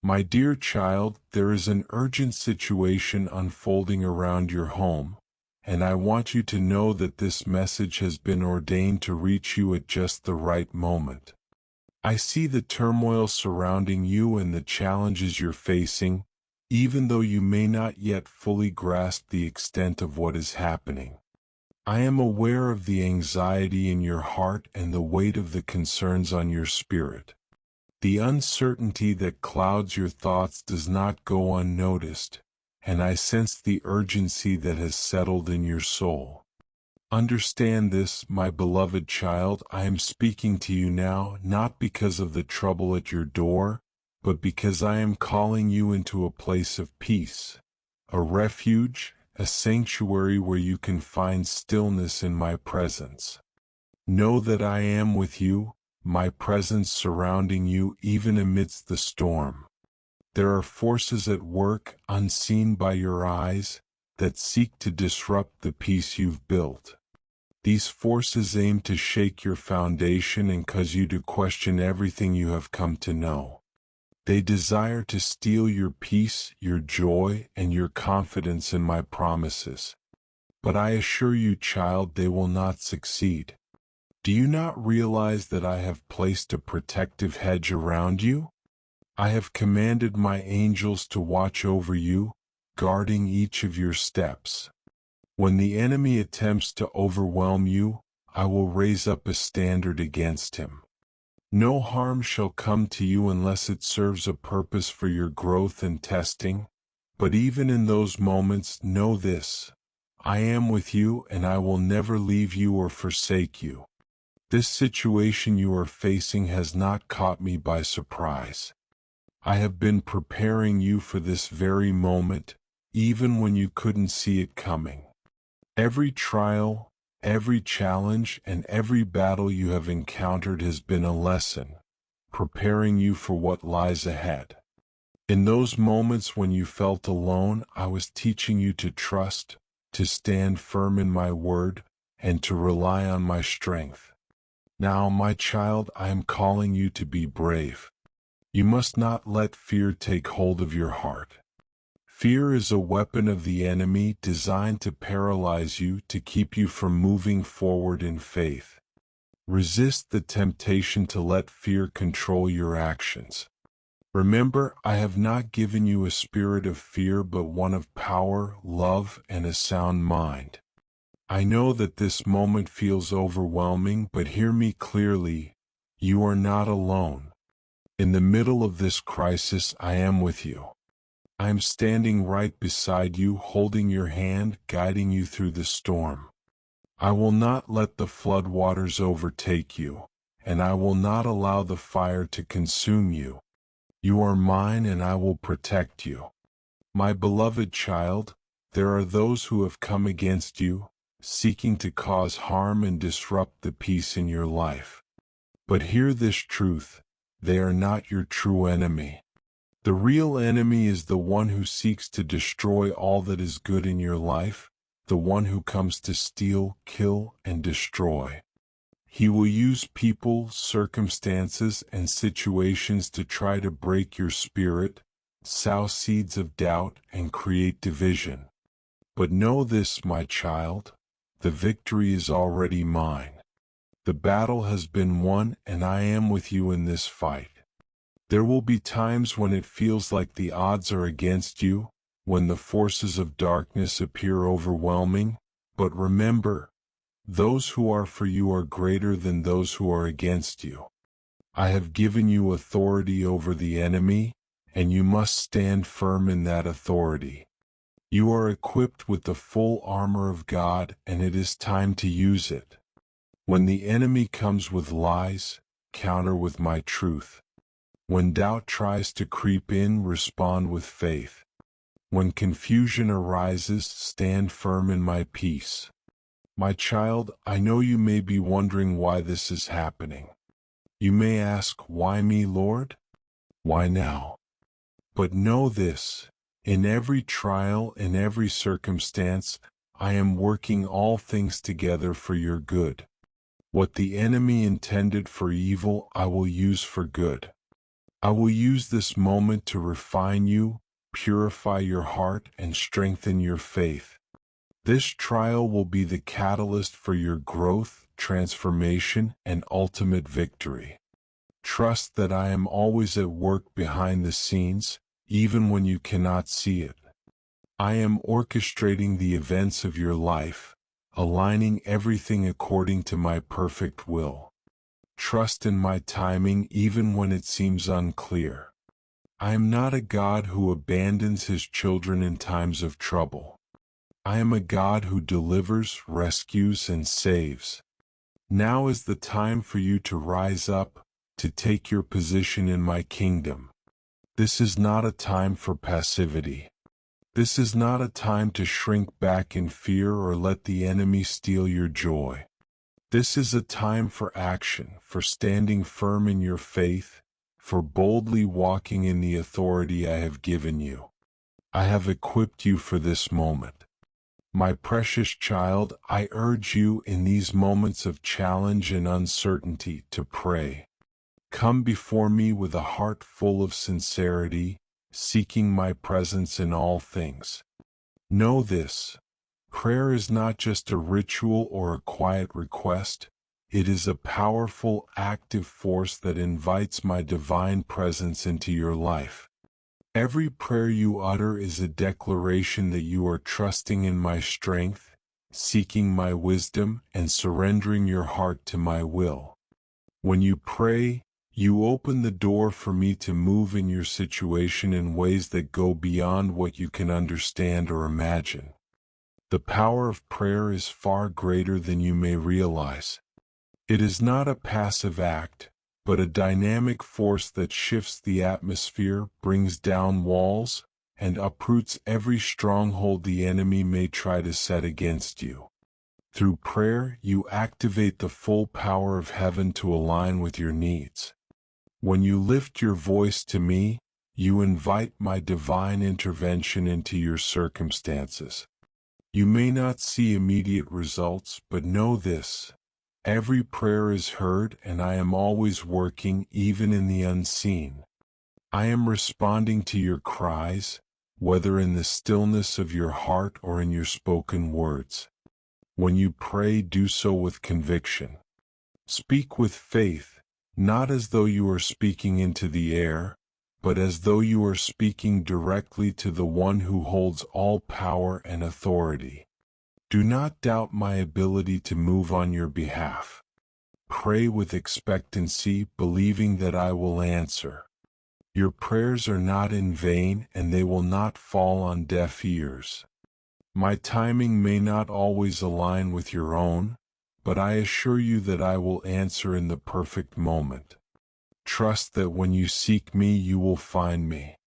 My dear child, there is an urgent situation unfolding around your home, and I want you to know that this message has been ordained to reach you at just the right moment. I see the turmoil surrounding you and the challenges you're facing, even though you may not yet fully grasp the extent of what is happening. I am aware of the anxiety in your heart and the weight of the concerns on your spirit. The uncertainty that clouds your thoughts does not go unnoticed, and I sense the urgency that has settled in your soul. Understand this, my beloved child. I am speaking to you now, not because of the trouble at your door, but because I am calling you into a place of peace, a refuge, a sanctuary where you can find stillness in my presence. Know that I am with you, my presence surrounding you even amidst the storm. There are forces at work, unseen by your eyes, that seek to disrupt the peace you've built. These forces aim to shake your foundation and cause you to question everything you have come to know. They desire to steal your peace, your joy, and your confidence in my promises. But I assure you, child, they will not succeed. Do you not realize that I have placed a protective hedge around you? I have commanded my angels to watch over you, guarding each of your steps. When the enemy attempts to overwhelm you, I will raise up a standard against him. No harm shall come to you unless it serves a purpose for your growth and testing. But even in those moments, know this: I am with you and I will never leave you or forsake you. This situation you are facing has not caught me by surprise. I have been preparing you for this very moment, even when you couldn't see it coming. Every trial, every challenge, and every battle you have encountered has been a lesson, preparing you for what lies ahead. In those moments when you felt alone, I was teaching you to trust, to stand firm in my word, and to rely on my strength. Now, my child, I am calling you to be brave. You must not let fear take hold of your heart. Fear is a weapon of the enemy designed to paralyze you, to keep you from moving forward in faith. Resist the temptation to let fear control your actions. Remember, I have not given you a spirit of fear, but one of power, love, and a sound mind. I know that this moment feels overwhelming, but hear me clearly. You are not alone. In the middle of this crisis, I am with you. I am standing right beside you, holding your hand, guiding you through the storm. I will not let the floodwaters overtake you, and I will not allow the fire to consume you. You are mine, and I will protect you. My beloved child, there are those who have come against you, seeking to cause harm and disrupt the peace in your life. But hear this truth: they are not your true enemy. The real enemy is the one who seeks to destroy all that is good in your life, the one who comes to steal, kill, and destroy. He will use people, circumstances, and situations to try to break your spirit, sow seeds of doubt, and create division. But know this, my child: the victory is already mine. The battle has been won, and I am with you in this fight. There will be times when it feels like the odds are against you, when the forces of darkness appear overwhelming, but remember, those who are for you are greater than those who are against you. I have given you authority over the enemy, and you must stand firm in that authority. You are equipped with the full armor of God, and it is time to use it. When the enemy comes with lies, counter with my truth. When doubt tries to creep in, respond with faith. When confusion arises, stand firm in my peace. My child, I know you may be wondering why this is happening. You may ask, why me, Lord? Why now? But know this: in every trial, in every circumstance, I am working all things together for your good. What the enemy intended for evil, I will use for good. I will use this moment to refine you, purify your heart, and strengthen your faith. This trial will be the catalyst for your growth, transformation, and ultimate victory. Trust that I am always at work behind the scenes, even when you cannot see it. I am orchestrating the events of your life, aligning everything according to my perfect will. Trust in my timing even when it seems unclear. I am not a God who abandons his children in times of trouble. I am a God who delivers, rescues, and saves. Now is the time for you to rise up, to take your position in my kingdom. This is not a time for passivity. This is not a time to shrink back in fear or let the enemy steal your joy. This is a time for action, for standing firm in your faith, for boldly walking in the authority I have given you. I have equipped you for this moment. My precious child, I urge you in these moments of challenge and uncertainty to pray. Come before me with a heart full of sincerity, seeking my presence in all things. Know this: prayer is not just a ritual or a quiet request. It is a powerful, active force that invites my divine presence into your life. Every prayer you utter is a declaration that you are trusting in my strength, seeking my wisdom, and surrendering your heart to my will. When you pray, you open the door for me to move in your situation in ways that go beyond what you can understand or imagine. The power of prayer is far greater than you may realize. It is not a passive act, but a dynamic force that shifts the atmosphere, brings down walls, and uproots every stronghold the enemy may try to set against you. Through prayer, you activate the full power of heaven to align with your needs. When you lift your voice to me, you invite my divine intervention into your circumstances. You may not see immediate results, but know this: every prayer is heard, and I am always working, even in the unseen. I am responding to your cries, whether in the stillness of your heart or in your spoken words. When you pray, do so with conviction. Speak with faith, not as though you are speaking into the air, but as though you are speaking directly to the one who holds all power and authority. Do not doubt my ability to move on your behalf. Pray with expectancy, believing that I will answer. Your prayers are not in vain, and they will not fall on deaf ears. My timing may not always align with your own, but I assure you that I will answer in the perfect moment. Trust that when you seek me, you will find me.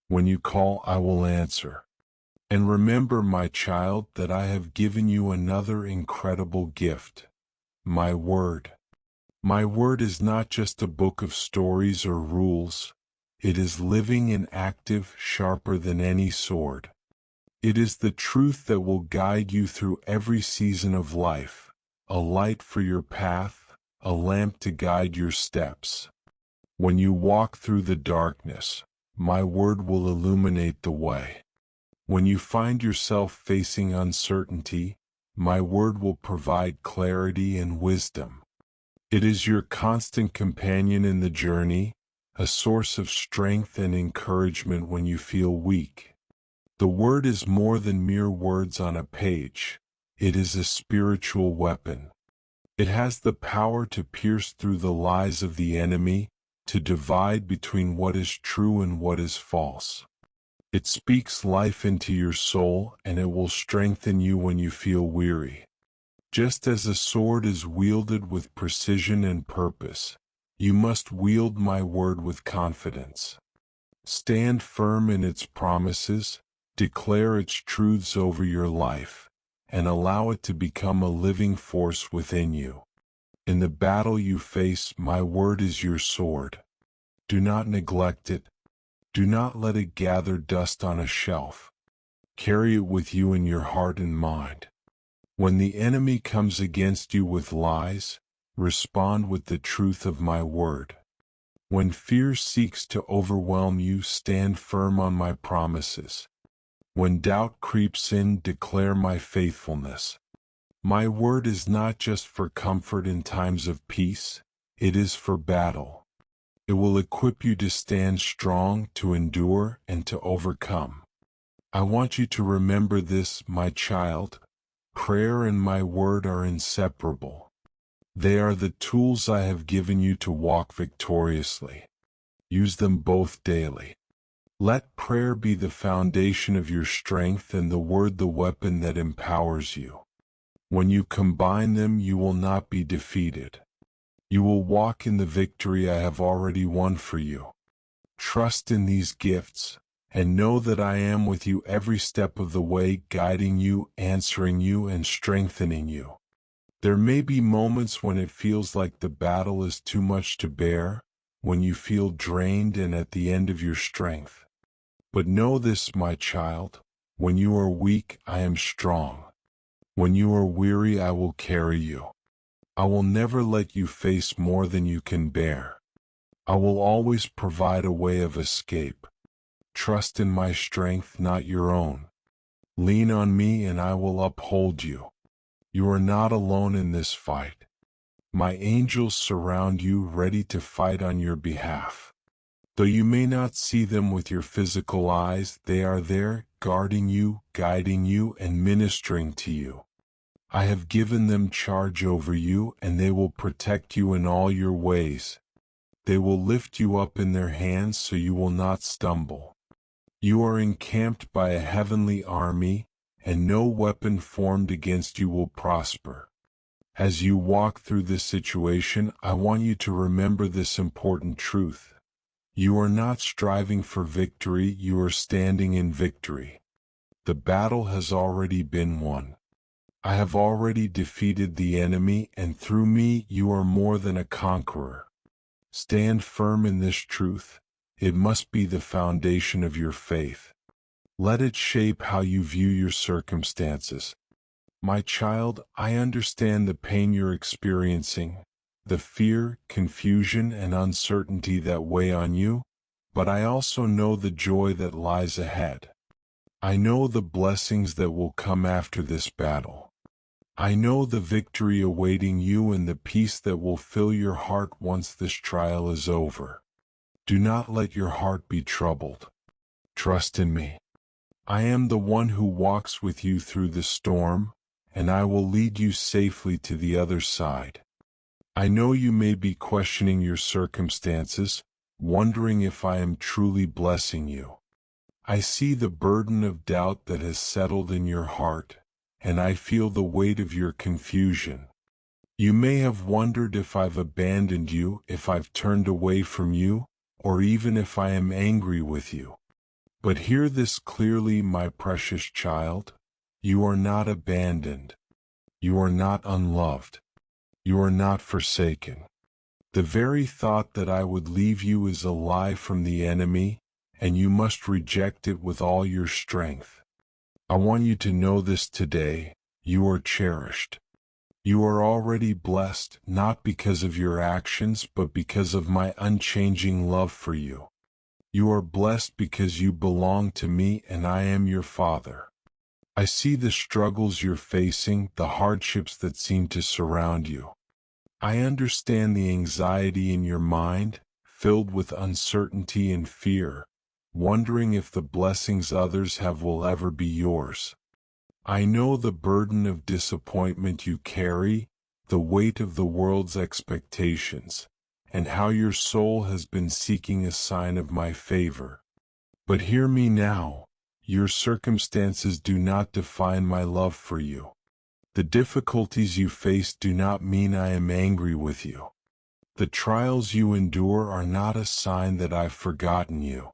When you call, I will answer. And remember, my child, that I have given you another incredible gift: my word. My word is not just a book of stories or rules. It is living and active, sharper than any sword. It is the truth that will guide you through every season of life, a light for your path, a lamp to guide your steps. When you walk through the darkness, my word will illuminate the way. When you find yourself facing uncertainty, my word will provide clarity and wisdom. It is your constant companion in the journey, a source of strength and encouragement when you feel weak. The word is more than mere words on a page. It is a spiritual weapon. It has the power to pierce through the lies of the enemy, to divide between what is true and what is false. It speaks life into your soul, and it will strengthen you when you feel weary. Just as a sword is wielded with precision and purpose, you must wield my word with confidence. Stand firm in its promises, declare its truths over your life, and allow it to become a living force within you. In the battle you face, my word is your sword. Do not neglect it. Do not let it gather dust on a shelf. Carry it with you in your heart and mind. When the enemy comes against you with lies, respond with the truth of my word. When fear seeks to overwhelm you, stand firm on my promises. When doubt creeps in, declare my faithfulness. My word is not just for comfort in times of peace, it is for battle. It will equip you to stand strong, to endure, and to overcome. I want you to remember this, my child. Prayer and my word are inseparable. They are the tools I have given you to walk victoriously. Use them both daily. Let prayer be the foundation of your strength and the word the weapon that empowers you. When you combine them, you will not be defeated. You will walk in the victory I have already won for you. Trust in these gifts, and know that I am with you every step of the way, guiding you, answering you, and strengthening you. There may be moments when it feels like the battle is too much to bear, when you feel drained and at the end of your strength. But know this, my child, when you are weak, I am strong. When you are weary, I will carry you. I will never let you face more than you can bear. I will always provide a way of escape. Trust in my strength, not your own. Lean on me and I will uphold you. You are not alone in this fight. My angels surround you, ready to fight on your behalf. Though you may not see them with your physical eyes, they are there, guarding you, guiding you, and ministering to you. I have given them charge over you, and they will protect you in all your ways. They will lift you up in their hands so you will not stumble. You are encamped by a heavenly army, and no weapon formed against you will prosper. As you walk through this situation, I want you to remember this important truth. You are not striving for victory, you are standing in victory. The battle has already been won. I have already defeated the enemy, and through me you are more than a conqueror. Stand firm in this truth. It must be the foundation of your faith. Let it shape how you view your circumstances. My child, I understand the pain you're experiencing, the fear, confusion, and uncertainty that weigh on you, but I also know the joy that lies ahead. I know the blessings that will come after this battle. I know the victory awaiting you and the peace that will fill your heart once this trial is over. Do not let your heart be troubled. Trust in me. I am the one who walks with you through the storm, and I will lead you safely to the other side. I know you may be questioning your circumstances, wondering if I am truly blessing you. I see the burden of doubt that has settled in your heart, and I feel the weight of your confusion. You may have wondered if I've abandoned you, if I've turned away from you, or even if I am angry with you. But hear this clearly, my precious child. You are not abandoned. You are not unloved. You are not forsaken. The very thought that I would leave you is a lie from the enemy, and you must reject it with all your strength. I want you to know this today. You are cherished. You are already blessed, not because of your actions, but because of my unchanging love for you. You are blessed because you belong to me and I am your Father. I see the struggles you're facing, the hardships that seem to surround you. I understand the anxiety in your mind, filled with uncertainty and fear, wondering if the blessings others have will ever be yours. I know the burden of disappointment you carry, the weight of the world's expectations, and how your soul has been seeking a sign of my favor. But hear me now, your circumstances do not define my love for you. The difficulties you face do not mean I am angry with you. The trials you endure are not a sign that I've forgotten you.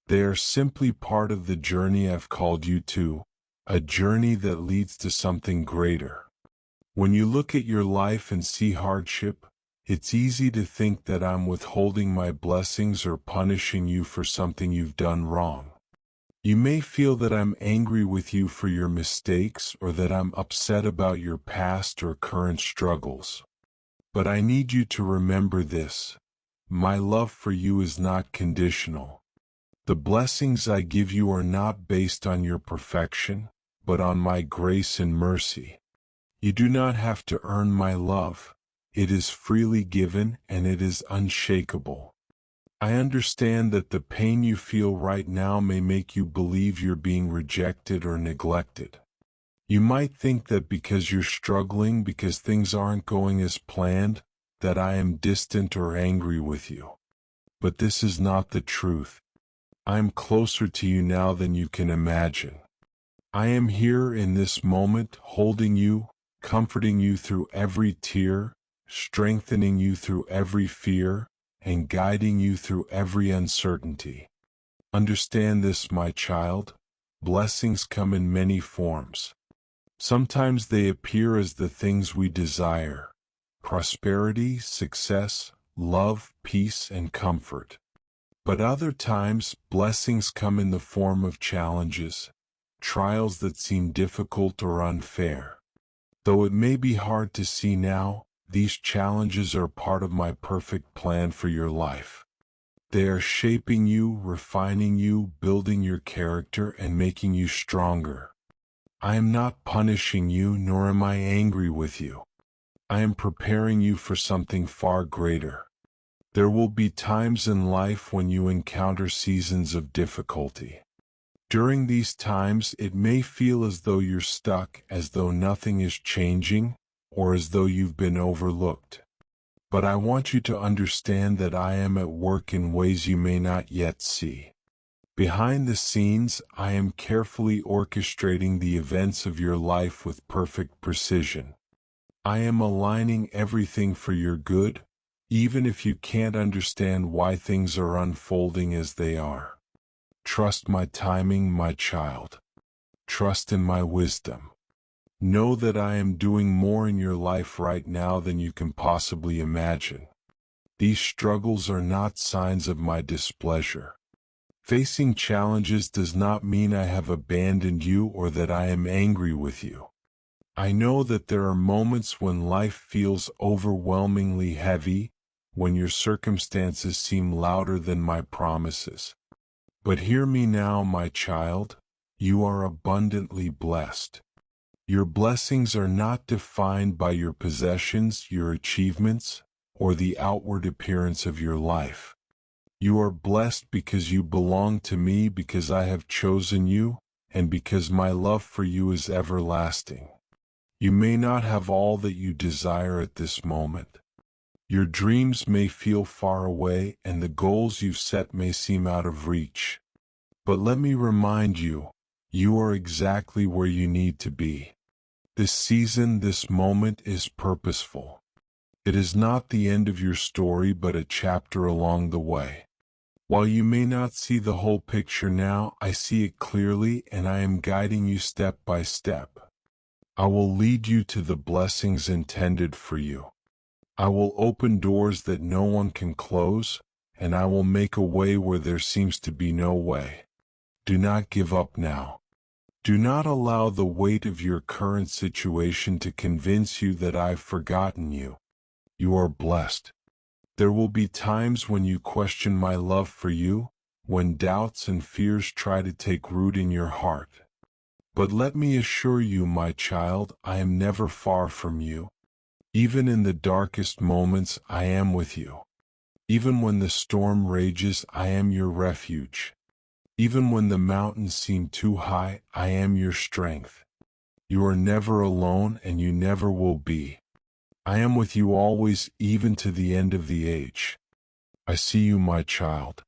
They are simply part of the journey I've called you to, a journey that leads to something greater. When you look at your life and see hardship, it's easy to think that I'm withholding my blessings or punishing you for something you've done wrong. You may feel that I'm angry with you for your mistakes or that I'm upset about your past or current struggles. But I need you to remember this. my love for you is not conditional. The blessings I give you are not based on your perfection, but on my grace and mercy. You do not have to earn my love. It is freely given and it is unshakable. I understand that the pain you feel right now may make you believe you're being rejected or neglected. You might think that because you're struggling, because things aren't going as planned, that I am distant or angry with you. But this is not the truth. I am closer to you now than you can imagine. I am here in this moment, holding you, comforting you through every tear, strengthening you through every fear, and guiding you through every uncertainty. Understand this, my child. Blessings come in many forms. Sometimes they appear as the things we desire: prosperity, success, love, peace, and comfort. But other times, blessings come in the form of challenges, trials that seem difficult or unfair. Though it may be hard to see now, these challenges are part of my perfect plan for your life. They are shaping you, refining you, building your character, and making you stronger. I am not punishing you, nor am I angry with you. I am preparing you for something far greater. There will be times in life when you encounter seasons of difficulty. During these times, it may feel as though you're stuck, as though nothing is changing, or as though you've been overlooked. But I want you to understand that I am at work in ways you may not yet see. Behind the scenes, I am carefully orchestrating the events of your life with perfect precision. I am aligning everything for your good, even if you can't understand why things are unfolding as they are. Trust my timing, my child. Trust in my wisdom. Know that I am doing more in your life right now than you can possibly imagine. These struggles are not signs of my displeasure. Facing challenges does not mean I have abandoned you or that I am angry with you. I know that there are moments when life feels overwhelmingly heavy, when your circumstances seem louder than my promises. But hear me now, my child. You are abundantly blessed. Your blessings are not defined by your possessions, your achievements, or the outward appearance of your life. You are blessed because you belong to me, because I have chosen you, and because my love for you is everlasting. You may not have all that you desire at this moment. Your dreams may feel far away, and the goals you've set may seem out of reach. But let me remind you, you are exactly where you need to be. This season, this moment is purposeful. It is not the end of your story, but a chapter along the way. While you may not see the whole picture now, I see it clearly, and I am guiding you step by step. I will lead you to the blessings intended for you. I will open doors that no one can close, and I will make a way where there seems to be no way. Do not give up now. Do not allow the weight of your current situation to convince you that I've forgotten you. You are blessed. There will be times when you question my love for you, when doubts and fears try to take root in your heart. But let me assure you, my child, I am never far from you. Even in the darkest moments, I am with you. Even when the storm rages, I am your refuge. Even when the mountains seem too high, I am your strength. You are never alone, and you never will be. I am with you always, even to the end of the age. I see you, my child.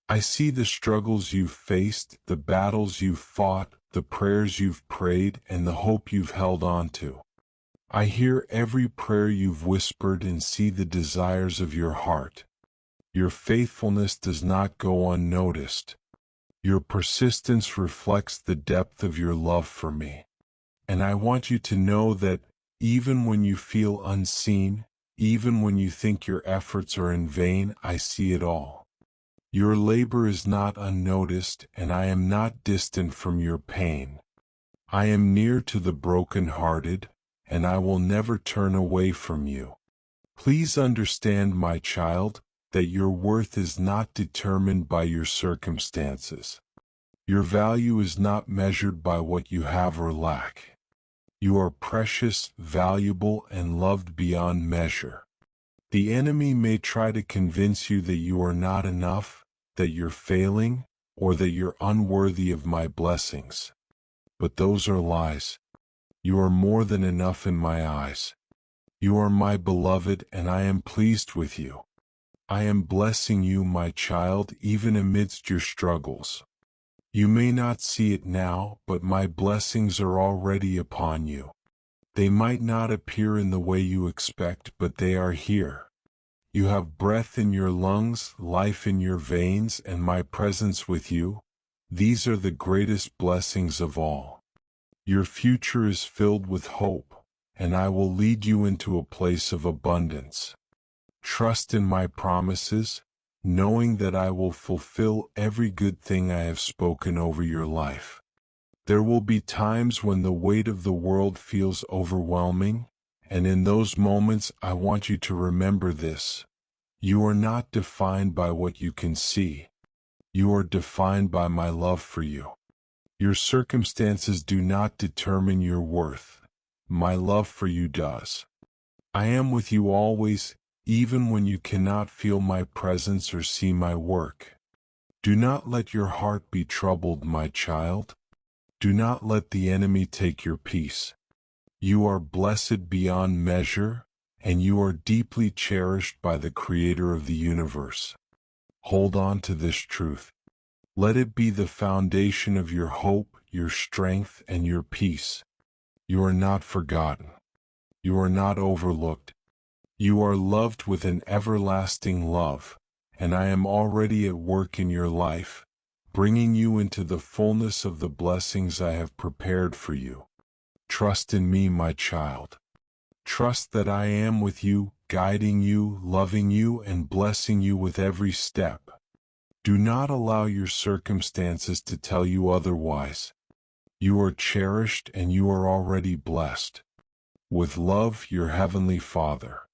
I see the struggles you've faced, the battles you've fought, the prayers you've prayed, and the hope you've held on to. I hear every prayer you've whispered and see the desires of your heart. Your faithfulness does not go unnoticed. Your persistence reflects the depth of your love for me. And I want you to know that even when you feel unseen, even when you think your efforts are in vain, I see it all. Your labor is not unnoticed, and I am not distant from your pain. I am near to the brokenhearted, and I will never turn away from you. Please understand, my child, that your worth is not determined by your circumstances. Your value is not measured by what you have or lack. You are precious, valuable, and loved beyond measure. The enemy may try to convince you that you are not enough, that you're failing, or that you're unworthy of my blessings. But those are lies. You are more than enough in my eyes. You are my beloved, and I am pleased with you. I am blessing you, my child, even amidst your struggles. You may not see it now, but my blessings are already upon you. They might not appear in the way you expect, but they are here. You have breath in your lungs, life in your veins, and my presence with you. These are the greatest blessings of all. Your future is filled with hope, and I will lead you into a place of abundance. Trust in my promises, knowing that I will fulfill every good thing I have spoken over your life. There will be times when the weight of the world feels overwhelming, and in those moments I want you to remember this. You are not defined by what you can see. You are defined by my love for you. Your circumstances do not determine your worth. My love for you does. I am with you always, even when you cannot feel my presence or see my work. Do not let your heart be troubled, my child. Do not let the enemy take your peace. You are blessed beyond measure, and you are deeply cherished by the Creator of the universe. Hold on to this truth. Let it be the foundation of your hope, your strength, and your peace. You are not forgotten. You are not overlooked. You are loved with an everlasting love, and I am already at work in your life, bringing you into the fullness of the blessings I have prepared for you. Trust in me, my child. Trust that I am with you, guiding you, loving you, and blessing you with every step. Do not allow your circumstances to tell you otherwise. You are cherished and you are already blessed. With love, your Heavenly Father.